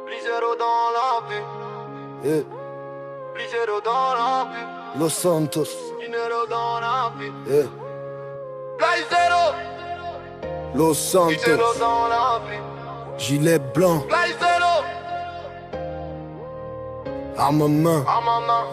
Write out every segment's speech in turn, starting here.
Blisero dans la vie. Blisero dans la vie. Los Santos. Dinero dans la vie. Blisero. Los Dinero Santos. dans la vie. Gilet blanc. Blisero. Arme en main.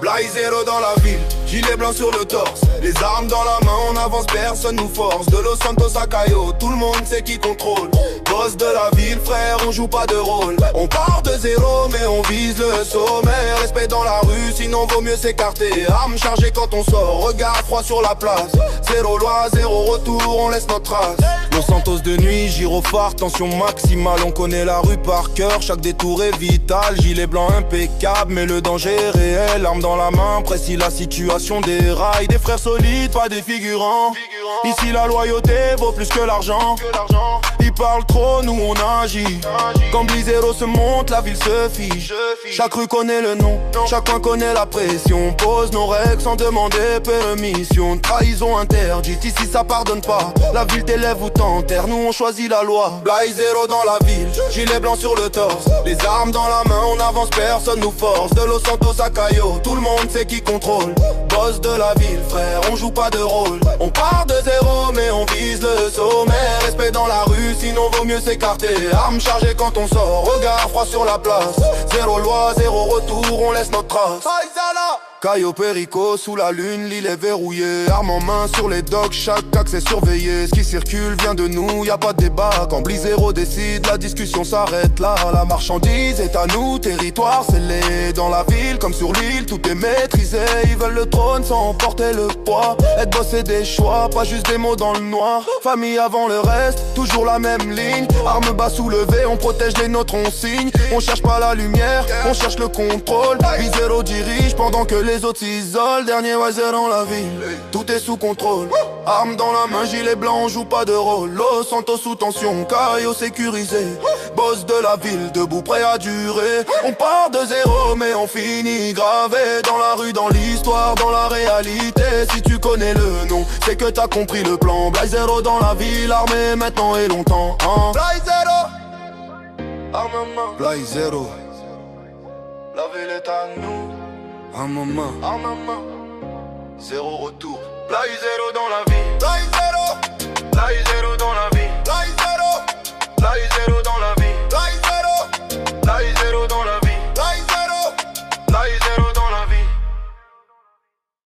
Blisero dans la ville, gilet blanc sur le torse. Les armes dans la main, on avance, personne nous force. De Los Santos à Cayo, tout le monde sait qui contrôle. Boss de la ville, frère, on joue pas de rôle. On part de zéro, mais on vise le sommet. Respect dans la rue, sinon vaut mieux s'écarter. Armes chargées quand on sort, regard froid sur la place. Zéro loi, zéro retour, on laisse notre trace. Los Santos de nuit, gyrophare, tension maximale. On connaît la rue par cœur, chaque détour est vital. Gilet blanc impeccable, mais le danger est réel. Arme dans la main, précis la situation des rails. Des frères solides, pas des figurants. Ici la loyauté vaut plus que l'argent. Ils parlent trop, nous on agit. Quand Blisero se monte, la ville se fige. Chaque rue connaît le nom, chaque coin connaît la pression. Pose nos règles sans demander permission. Trahison interdite, ici ça pardonne pas. La ville t'élève ou t'enterre, nous on choisit la loi. Blisero dans la ville, gilet blanc sur le torse. Les armes dans la main, on avance, personne nous force. De Los Santos à Cayo, tout le monde sait qui contrôle. Boss de la ville, frère, on joue pas de rôle. On part de zéro, mais on vise le sommet. Respect dans la rue, sinon vaut mieux s'écarter. Armes chargées quand on sort, regard froid sur la place. Zéro loi, zéro retour, on laisse notre trace. Cayo Perico, sous la lune, l'île est verrouillée. Armes en main sur les docks, chaque axe est surveillé. Ce qui circule vient de nous, y a pas de débat. Quand Blisero décide, la discussion s'arrête là. La marchandise est à nous, territoire scellé. Dans la ville comme sur l'île, tout est maîtrisé. Ils veulent le trône sans porter le poids. Être bossé des choix, pas juste des mots dans le noir. Famille avant le reste, toujours la même ligne. Armes bas soulevées, on protège les nôtres, on signe. On cherche pas la lumière, on cherche le contrôle. Blisero dirige pendant que les autres s'isolent. Dernier wiser dans la ville, tout est sous contrôle. Armes dans la main, gilet blanc, on joue pas de rôle. Los Santos sous tension, Cayo sécurisé. Boss de la ville, debout prêt à durer. On part de zéro mais on finit gravé. Dans la rue, dans l'histoire, dans la réalité. Si tu connais le nom, c'est que t'as compris le plan. Blisero dans la ville, armé maintenant et longtemps, hein. Blisero. Armement. Blisero. La ville est à nous. Arme en main. Armement. Zéro retour. Blisero dans la vie.